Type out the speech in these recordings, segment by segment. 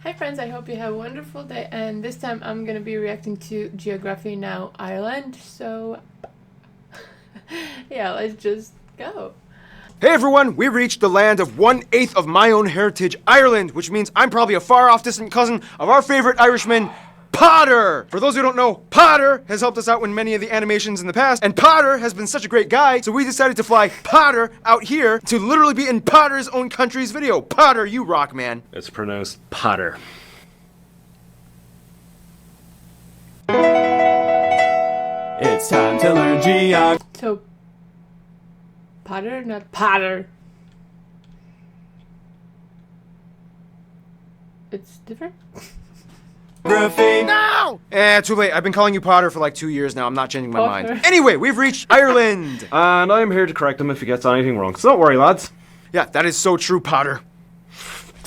Hi friends, I hope you have a wonderful day, and this time I'm gonna be reacting to Geography Now Ireland, so yeah, let's just go. Hey everyone, we reached the land of 1/8 of my own heritage, Ireland, which means I'm probably a far-off distant cousin of our favorite Irishman, Potter! For those who don't know, Potter has helped us out in many of the animations in the past, and Potter has been such a great guy, so we decided to fly Potter out here to literally be in Potter's own country's video. Potter, you rock, man. It's pronounced Potter. It's time to learn geography. So, Potter, not Potter. It's different? No! Too late. I've been calling you Potter for like 2 years now. I'm not changing my Potter. mind. Anyway, we've reached Ireland! And I'm here to correct him if he gets anything wrong. So don't worry, lads. Yeah, that is so true, Potter.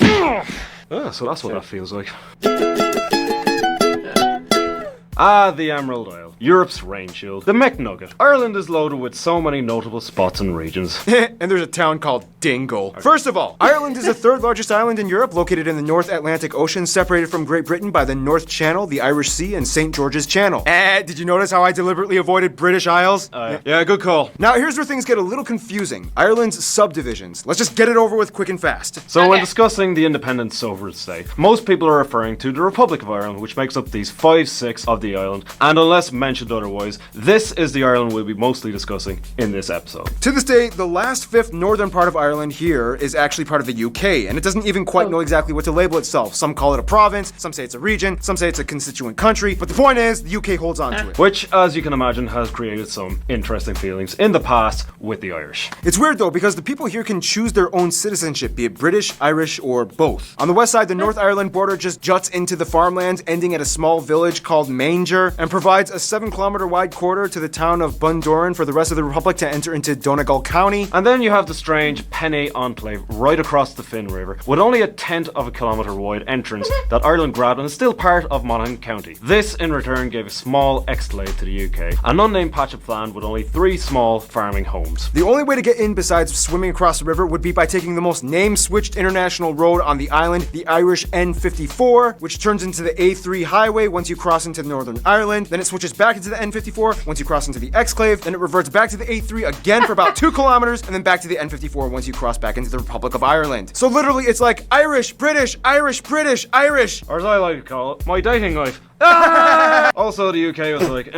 So that's what that feels like. Ah, the Emerald Isle, Europe's rain shield, the McNugget. Ireland is loaded with so many notable spots and regions. And there's a town called Dingle. First of all, Ireland is the third largest island in Europe, located in the North Atlantic Ocean, separated from Great Britain by the North Channel, the Irish Sea, and St. George's Channel. Did you notice how I deliberately avoided British Isles? Yeah, good call. Now, here's where things get a little confusing. Ireland's subdivisions. Let's just get it over with quick and fast. So when discussing the independent sovereign state, most people are referring to the Republic of Ireland, which makes up these 5/6 of the island, and unless mentioned otherwise, this is the Ireland we'll be mostly discussing in this episode. To this day, the last fifth northern part of Ireland here is actually part of the UK, and it doesn't even quite know exactly what to label itself. Some call it a province, some say it's a region, some say it's a constituent country, but the point is, the UK holds on to it. Which, as you can imagine, has created some interesting feelings in the past with the Irish. It's weird though, because the people here can choose their own citizenship, be it British, Irish, or both. On the west side, the North Ireland border just juts into the farmlands, ending at a small village called Manger, and provides a 7-kilometer wide corridor to the town of Bundoran for the rest of the Republic to enter into Donegal County. And then you have the strange Penne Enclave right across the Finn River, with only a 1/10 of a kilometre wide entrance that Ireland grabbed and is still part of Monaghan County. This, in return, gave a small exclave to the UK, an unnamed patch of land with only 3 small farming homes. The only way to get in besides swimming across the river would be by taking the most name-switched international road on the island, the Irish N54, which turns into the A3 highway once you cross into Northern Ireland. Then it switches back into the N54 once you cross into the exclave. Then it reverts back to the A3 again for about 2 kilometers, and then back to the N54 once you cross back into the Republic of Ireland. So literally, it's like Irish, British, Irish, British, Irish. Or as I like to call it, my dating life. Also, the UK was like,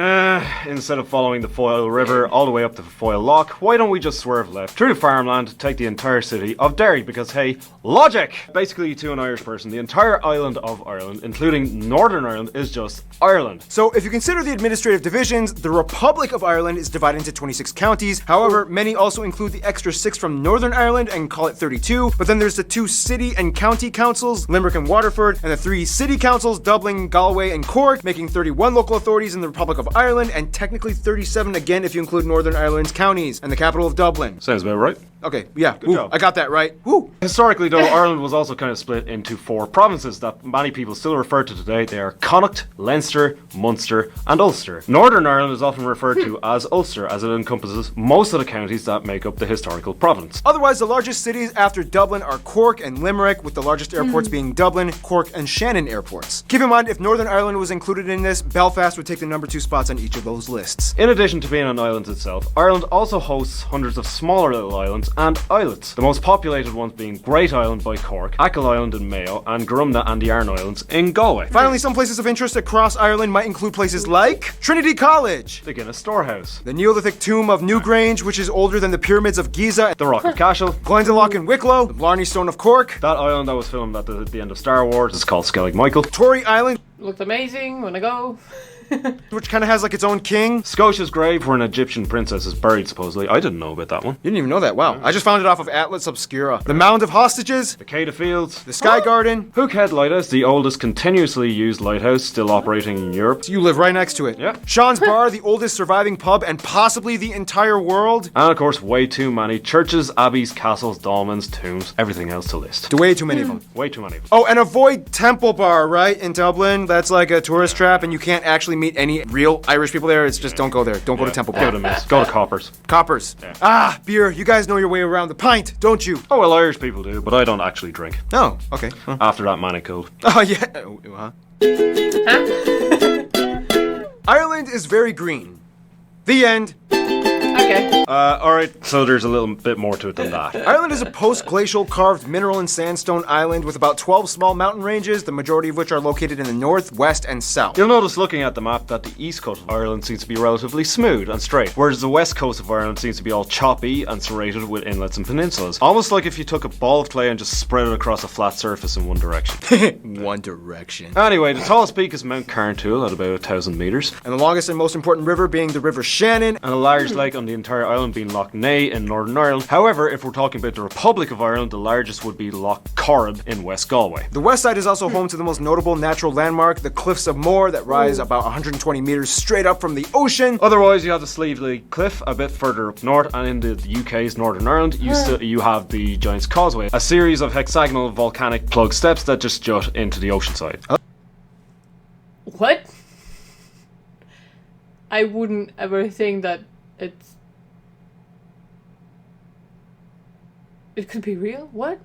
instead of following the Foyle River all the way up to Foyle Loch, why don't we just swerve left through farmland, take the entire city of Derry, because hey, logic! Basically, to an Irish person, the entire island of Ireland, including Northern Ireland, is just Ireland. So if you consider the administrative divisions, the Republic of Ireland is divided into 26 counties. However, many also include the extra 6 from Northern Ireland and call it 32. But then there's the 2 city and county councils, Limerick and Waterford, and the 3 city councils, Dublin, Galway, and Cork, making 31 local authorities in the Republic of Ireland, and technically 37 again if you include Northern Ireland's counties, and the capital of Dublin. Sounds about right. Okay, yeah, Good job. I got that right. Woo! Historically, though, Ireland was also kind of split into 4 provinces that many people still refer to today. They are Connacht, Leinster, Munster, and Ulster. Northern Ireland is often referred to as Ulster, as it encompasses most of the counties that make up the historical province. Otherwise, the largest cities after Dublin are Cork and Limerick, with the largest airports being Dublin, Cork, and Shannon airports. Keep in mind, if Northern Ireland was included in this, Belfast would take the number 2 spots on each of those lists. In addition to being an island itself, Ireland also hosts hundreds of smaller little islands and islets. The most populated ones being Great Island by Cork, Achill Island in Mayo, and Grumna and the Arn Islands in Galway. Finally, some places of interest across Ireland might include places like Trinity College, The Guinness Storehouse, the Neolithic tomb of Newgrange, which is older than the pyramids of Giza, the Rock of Cashel, Glendalough and Wicklow, the Blarney Stone of Cork, that island that was filmed at the end of Star Wars is called Skellig Michael, Tory Island, Looked amazing, wanna go? which kind of has like its own king. Scotia's grave, where an Egyptian princess is buried, supposedly. I didn't know about that one. You didn't even know that. Wow. I just found it off of Atlas Obscura. The Mound of Hostages, The Cade of Fields, the Sky Garden. Hookhead Lighthouse, the oldest continuously used lighthouse still operating in Europe. You live right next to it. Yeah. Sean's Bar, the oldest surviving pub and possibly the entire world. And of course, way too many churches, abbeys, castles, dolmens, tombs, everything else to list. Way too many of them. Way too many. Oh, and avoid Temple Bar, right, in Dublin. That's like a tourist trap, and you can't actually actually meet any real Irish people there. It's just don't go there. Don't go to Temple Give it a Bar. miss. Go to Coppers. Coppers. Ah, beer. You guys know your way around the pint, don't you? Oh, well, Irish people do, but I don't actually drink. Oh, okay. Huh. After that manic cold. Oh, yeah. Huh? Ireland is very green. The end. Okay. Alright, so there's a little bit more to it than that. Ireland is a post-glacial carved mineral and sandstone island with about 12 small mountain ranges, the majority of which are located in the north, west, and south. You'll notice looking at the map that the east coast of Ireland seems to be relatively smooth and straight, whereas the west coast of Ireland seems to be all choppy and serrated with inlets and peninsulas. Almost like if you took a ball of clay and just spread it across a flat surface in one direction. One direction. Anyway, the tallest peak is Mount Carntool at about 1,000 metres, And the longest and most important river being the River Shannon. and a large lake on the entire island being Loch Ness in Northern Ireland. However, if we're talking about the Republic of Ireland, the largest would be Loch Corrib in West Galway. The west side is also home to the most notable natural landmark, the Cliffs of Moher, that rise about 120 meters straight up from the ocean. Otherwise, you have the Sleevely Cliff a bit further up north, and in the UK's Northern Ireland, you have the Giant's Causeway, a series of hexagonal volcanic plug steps that just jut into the ocean side. What? I wouldn't ever think that it could be real. What?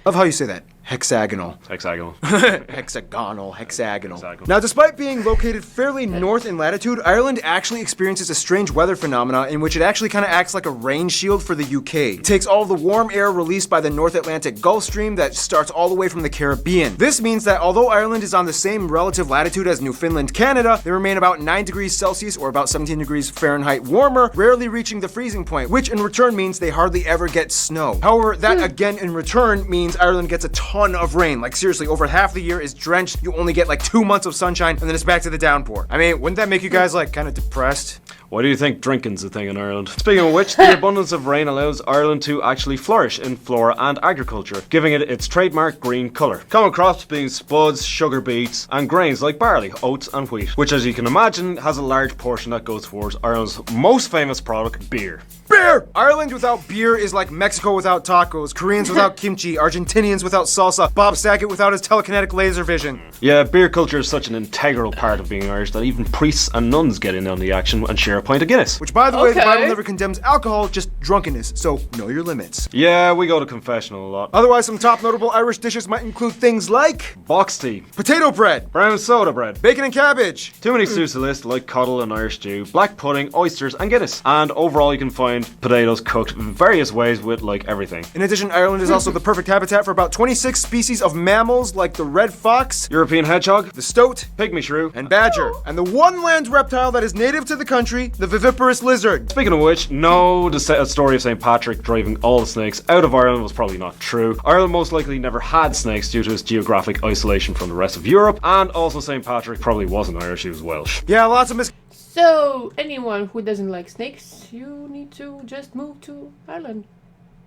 Love how you say that. Hexagonal. Hexagonal. Hexagonal. Hexagonal. Now, despite being located fairly north in latitude, Ireland actually experiences a strange weather phenomena in which it actually kind of acts like a rain shield for the UK. It takes all the warm air released by the North Atlantic Gulf Stream that starts all the way from the Caribbean. This means that although Ireland is on the same relative latitude as Newfoundland, Canada, they remain about 9 degrees Celsius or about 17 degrees Fahrenheit warmer, rarely reaching the freezing point, which in return means they hardly ever get snow. However, that again in return means Ireland gets a ton of rain. Like seriously, over half the year is drenched. You only get like 2 months of sunshine and then it's back to the downpour. I mean, wouldn't that make you guys like kind of depressed? Why do you think drinking's a thing in Ireland? Speaking of which, the abundance of rain allows Ireland to actually flourish in flora and agriculture, giving it its trademark green colour. Common crops being spuds, sugar beets, and grains like barley, oats, and wheat, which, as you can imagine, has a large portion that goes towards Ireland's most famous product, beer. Beer! Ireland without beer is like Mexico without tacos, Koreans without kimchi, Argentinians without salsa, Bob Saget without his telekinetic laser vision. Yeah, beer culture is such an integral part of being Irish that even priests and nuns get in on the action and share a pint of Guinness. Which, by the way, the Okay. Bible never condemns alcohol, just drunkenness, so know your limits. Yeah, we go to confessional a lot. Otherwise, some top notable Irish dishes might include things like Box tea, potato bread, brown soda bread, bacon and cabbage, too many stews to list like coddle and Irish stew, black pudding, oysters, and Guinness. And overall, you can find potatoes cooked in various ways with like everything. In addition, Ireland is also the perfect habitat for about 26 species of mammals like the red fox, European hedgehog, the stoat, pygmy shrew, and badger, and the one land reptile that is native to the country, the viviparous lizard. Speaking of which, no, the story of St. Patrick driving all the snakes out of Ireland was probably not true. Ireland most likely never had snakes due to its geographic isolation from the rest of Europe, and also St. Patrick probably wasn't Irish, he was Welsh. Yeah, lots of So anyone who doesn't like snakes, you need to just move to Ireland.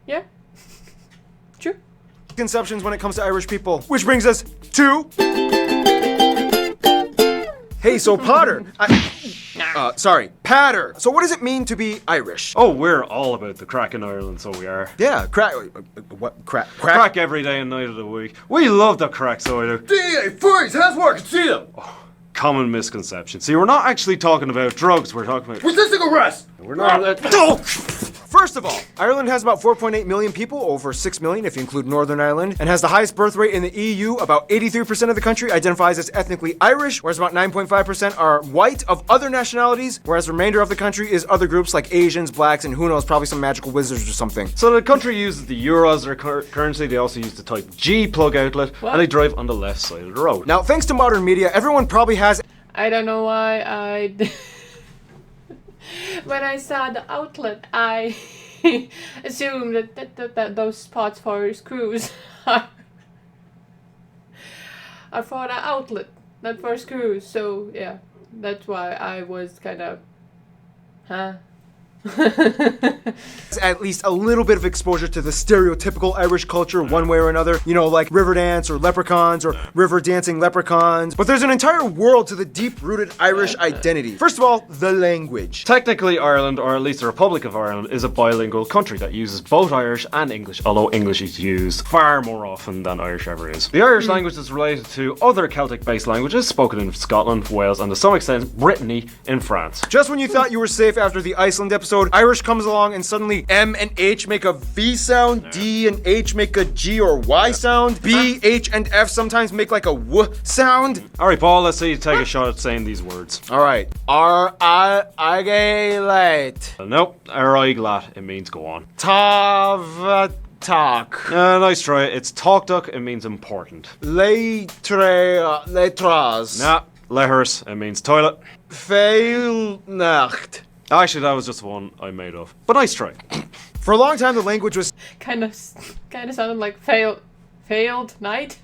Yeah. True. misconceptions when it comes to Irish people. Which brings us to... Hey, so Potter, sorry, Patter. So what does it mean to be Irish? Oh, we're all about the crack in Ireland, so we are. Yeah, crack, what, crack? Crack every day and night of the week. We love the crack, so I do. DA, freeze, hands work, see them. Common misconception. See, we're not actually talking about drugs, we're talking about... Resisting arrest. We're not... First of all, Ireland has about 4.8 million people, over 6 million if you include Northern Ireland, and has the highest birth rate in the EU. About 83% of the country identifies as ethnically Irish, whereas about 9.5% are white of other nationalities, whereas the remainder of the country is other groups like Asians, blacks, and who knows, probably some magical wizards or something. So the country uses the euro as their currency, they also use the Type G plug outlet, and they drive on the left side of the road. Now, thanks to modern media, everyone probably has... I don't know why when I saw the outlet, I assumed that those spots for screws are for the outlet, not for screws. So yeah, that's why I was kind of, huh? At least a little bit of exposure to the stereotypical Irish culture one way or another, you know, like Riverdance or Leprechauns or river dancing leprechauns. But there's an entire world to the deep-rooted Irish identity. First of all, the language. Technically, Ireland, or at least the Republic of Ireland, is a bilingual country that uses both Irish and English, although English is used far more often than Irish ever is. The Irish language is related to other Celtic-based languages spoken in Scotland, Wales, and to some extent Brittany in France. Just when you thought you were safe after the Iceland episode, Irish comes along and suddenly M and H make a V sound, D and H make a G or Y sound, B, H, and F sometimes make like a W sound. Alright, Paul, let's see you take a shot at saying these words. Alright. R-I-G-late. Nope, Ariglat, it means go on. Tavatak. Nice try. It's talkduck, it means important. Letras. Nah, letters, it means toilet. Feilnacht. Actually, that was just one I made up. But nice try. For a long time, the language was Kind of sounded like failed night.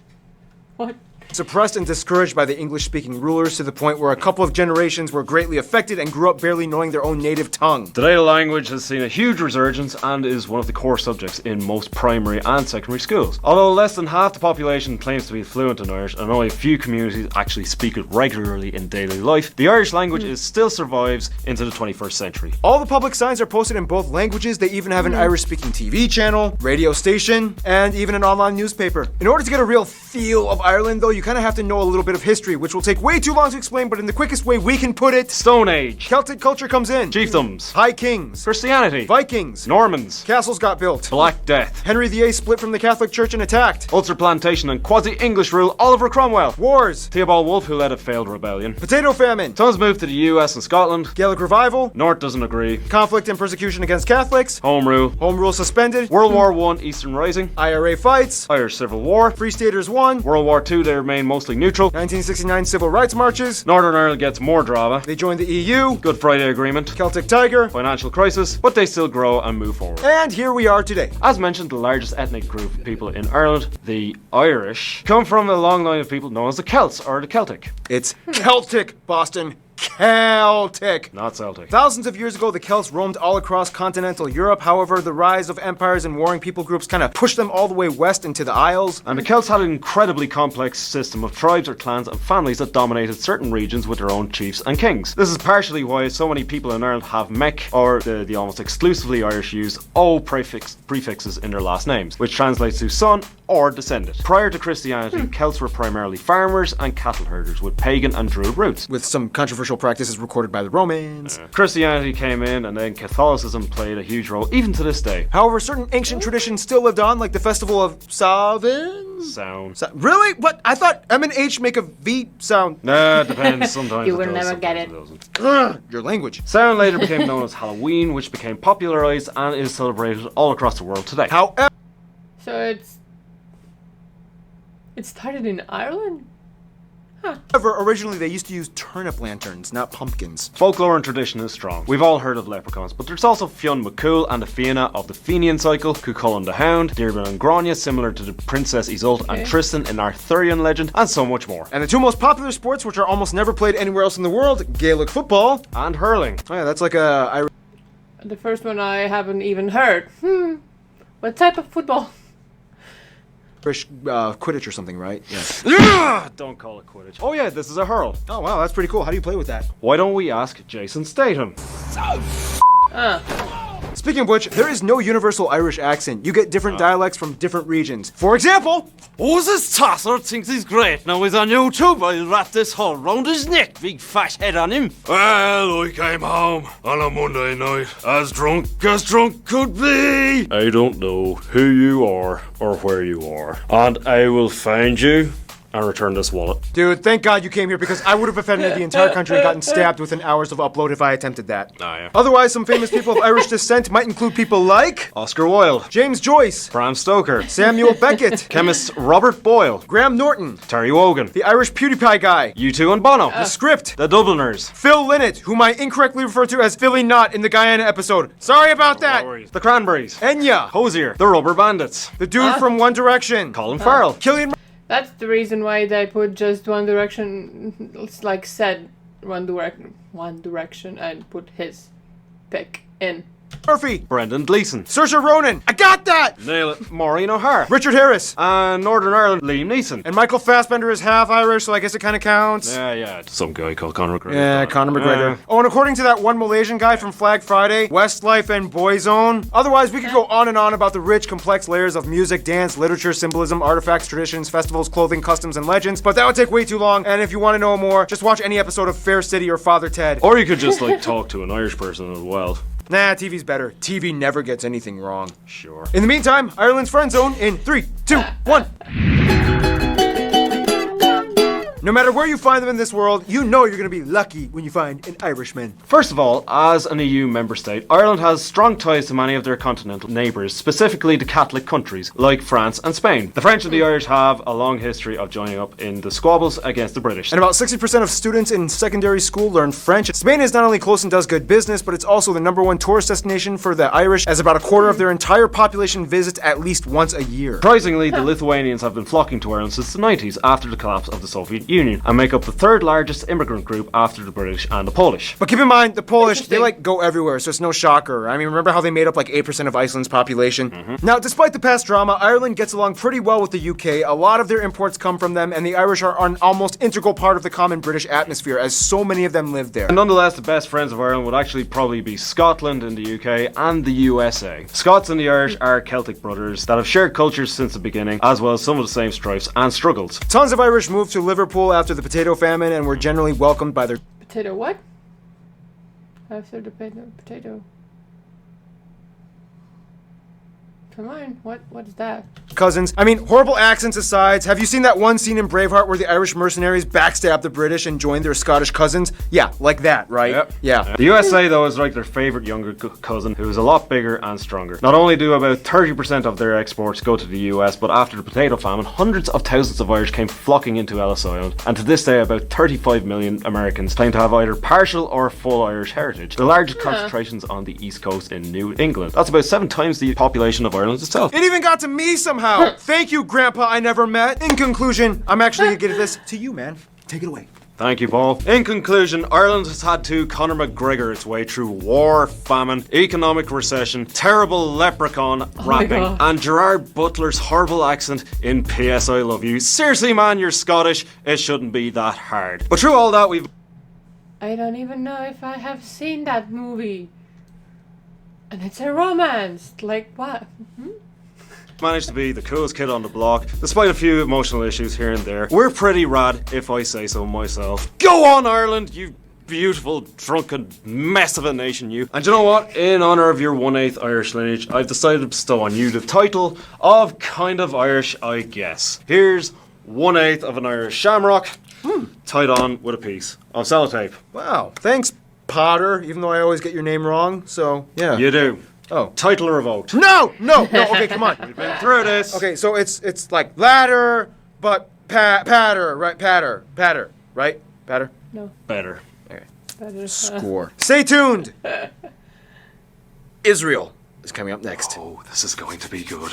What? suppressed and discouraged by the English-speaking rulers to the point where a couple of generations were greatly affected and grew up barely knowing their own native tongue. Today, the language has seen a huge resurgence and is one of the core subjects in most primary and secondary schools. Although less than half the population claims to be fluent in Irish and only a few communities actually speak it regularly in daily life, the Irish language still survives into the 21st century. All the public signs are posted in both languages. They even have an Irish-speaking TV channel, radio station, and even an online newspaper. In order to get a real feel of Ireland, though, you kind of have to know a little bit of history, which will take way too long to explain, but in the quickest way we can put it, Stone Age, Celtic culture comes in. Chiefdoms, High Kings, Christianity, Vikings, Normans, castles got built. Black Death, Henry VIII split from the Catholic Church and attacked. Ulster Plantation and quasi-English rule, Oliver Cromwell, Wars, Theobald Wolfe, who led a failed rebellion, potato famine, tons moved to the US and Scotland, Gaelic revival, North doesn't agree, conflict and persecution against Catholics, Home Rule, Home Rule suspended, World War I, Eastern Rising, IRA fights, Irish Civil War, Free Staters won, World War II, they remain mostly neutral, 1969 civil rights marches, Northern Ireland gets more drama, they joined the EU, Good Friday Agreement, Celtic Tiger, financial crisis, but they still grow and move forward. and here we are today. As mentioned, the largest ethnic group of people in Ireland, the Irish, come from a long line of people known as the Celts, or the Celtic. It's Celtic, Boston. Celtic. Not Celtic. Thousands of years ago, the Celts roamed all across continental Europe. However, the rise of empires and warring people groups kind of pushed them all the way west into the Isles. And the Celts had an incredibly complex system of tribes or clans and families that dominated certain regions with their own chiefs and kings. This is partially why so many people in Ireland have Mech, or the almost exclusively Irish use O prefixes in their last names, which translates to son or descendant. Prior to Christianity, Celts were primarily farmers and cattle herders with pagan and druid roots. With some controversial practices recorded by the Romans. Christianity came in and then Catholicism played a huge role even to this day. However, certain ancient traditions still lived on, like the festival of Samhain. Sound. Really? What? I thought M and H make a V sound. Nah, it depends. Sometimes You it will does, never get sometimes it. doesn't. Ugh, your language. Sound later became known as Halloween, which became popularized and is celebrated all across the world today. However, So it started in Ireland? originally they used to use turnip lanterns, not pumpkins. Folklore and tradition is strong. We've all heard of leprechauns, but there's also Fionn McCool and the Fianna of the Fenian cycle, Cuchulainn the Hound, Deirdre and Grania, similar to the Princess Isolde and Tristan in Arthurian legend, and so much more. And the two most popular sports, which are almost never played anywhere else in the world, Gaelic football. And hurling. Oh yeah, that's like a The first one I haven't even heard. What type of football? Irish Quidditch or something, right? Yeah. Don't call it Quidditch. Oh yeah, this is a hurl. Oh wow, that's pretty cool. How do you play with that? Why don't we ask Jason Statham? Speaking of which, there is no universal Irish accent. You get different dialects from different regions. For example, Oh, this tosser thinks he's great. Now he's on YouTube. I'll wrap this hole round his neck. Big fat head on him. Well, I came home on a Monday night as drunk could be. I don't know who you are or where you are. And I will find you and return this wallet. dude, thank God you came here because I would have offended the entire country and gotten stabbed within hours of upload if I attempted that. Ah, yeah. Otherwise, some famous people of Irish descent might include people like Oscar Wilde, James Joyce, Bram Stoker, Samuel Beckett, chemist Robert Boyle, Graham Norton, Terry Wogan, the Irish PewDiePie guy, U2 and Bono, the Script, the Dubliners, Phil Lynott, whom I incorrectly referred to as Philly Knott in the Guyana episode. Sorry about that. the Cranberries, Enya, Hosier, the Rubber Bandits, the dude from One Direction, Colin Farrell, Killian That's the reason why they put just One Direction. It's like said One Direction and put his pick in. Murphy. Brendan Gleeson. Saoirse Ronan. I got that! Nail it. Maureen O'Hara. Richard Harris. And Northern Ireland, Liam Neeson. And Michael Fassbender is half Irish, so I guess it kind of counts. Yeah. Some guy called Conor McGregor. Yeah, Conor McGregor. Oh, and according to that one Malaysian guy from Flag Friday, Westlife and Boyzone. Otherwise, we could go on and on about the rich, complex layers of music, dance, literature, symbolism, artifacts, traditions, festivals, clothing, customs, and legends, but that would take way too long, and if you want to know more, just watch any episode of Fair City or Father Ted. Or you could just like talk to an Irish person as well. Nah, TV's better. TV never gets anything wrong. Sure. In the meantime, Ireland's Friend Zone in 3, 2, 1. No matter where you find them in this world, you know you're going to be lucky when you find an Irishman. First of all, as an EU member state, Ireland has strong ties to many of their continental neighbours, specifically the Catholic countries, like France and Spain. The French and the Irish have a long history of joining up in the squabbles against the British. And about 60% of students in secondary school learn French. Spain is not only close and does good business, but it's also the #1 tourist destination for the Irish, as about a quarter of their entire population visits at least once a year. Surprisingly, the Lithuanians have been flocking to Ireland since the 90s after the collapse of the Soviet Union and make up the third largest immigrant group after the British and the Polish. But keep in mind, the Polish, they like go everywhere, so it's no shocker. I mean, remember how they made up like 8% of Iceland's population? Now, despite the past drama, Ireland gets along pretty well with the UK. A lot of their imports come from them, and the Irish are an almost integral part of the common British atmosphere, as so many of them live there. And nonetheless, the best friends of Ireland would actually probably be Scotland in the UK and the USA. Scots and the Irish are Celtic brothers that have shared cultures since the beginning, as well as some of the same strifes and struggles. Tons of Irish moved to Liverpool after the potato famine and were generally welcomed by their Potato what? After the potato. Come on, what is that? cousins. I mean, horrible accents aside, have you seen that one scene in Braveheart where the Irish mercenaries backstab the British and join their Scottish cousins? Yeah, like that, right? Yep. Yeah. The USA, though, is like their favourite younger cousin, who is a lot bigger and stronger. Not only do about 30% of their exports go to the US, but after the potato famine, hundreds of thousands of Irish came flocking into Ellis Island, and to this day, about 35 million Americans claim to have either partial or full Irish heritage. The largest concentrations on the East Coast in New England. That's about 7 times the population of Ireland itself. It even got to me somehow. Thank you, Grandpa I never met. In conclusion, I'm actually gonna give this to you, man. Take it away. Thank you, Paul. In conclusion, Ireland has had to Conor McGregor its way through war, famine, economic recession, terrible leprechaun rapping, God. and Gerard Butler's horrible accent in P.S. I Love You. Seriously, man, you're Scottish. It shouldn't be that hard. But through all that, we've I don't even know if I have seen that movie. And it's a romance. Like what? managed to be the coolest kid on the block, despite a few emotional issues here and there. We're pretty rad, if I say so myself. Go on, Ireland, you beautiful, drunken mess of a nation, you. And you know what? In honour of your 1/8 Irish lineage, I've decided to bestow on you the title of Kind of Irish, I guess. Here's 1/8 of an Irish shamrock, tied on with a piece of sellotape. Wow. Thanks, Potter, even though I always get your name wrong, so yeah. You do. Oh. Title revoked. No! Okay, come on. We've been through this. Okay, so it's like ladder, but patter, right? Patter, right? Patter? No. Better. That is, Score. Stay tuned! Israel is coming up next. Oh, this is going to be good.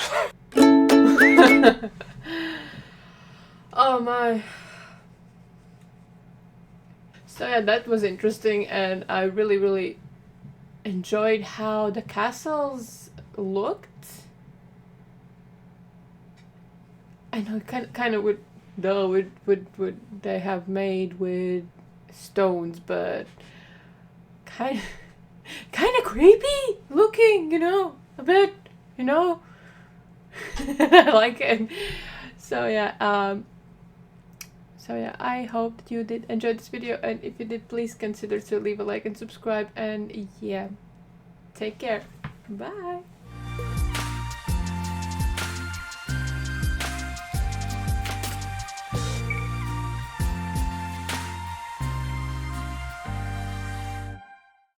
Oh my. So yeah, that was interesting, and I really enjoyed how the castles looked. I know kind of would they have made with stones, but kind of creepy looking, a bit, I like it. So yeah, I hope that you did enjoy this video, and if you did, please consider to leave a like and subscribe, and yeah, take care. Bye.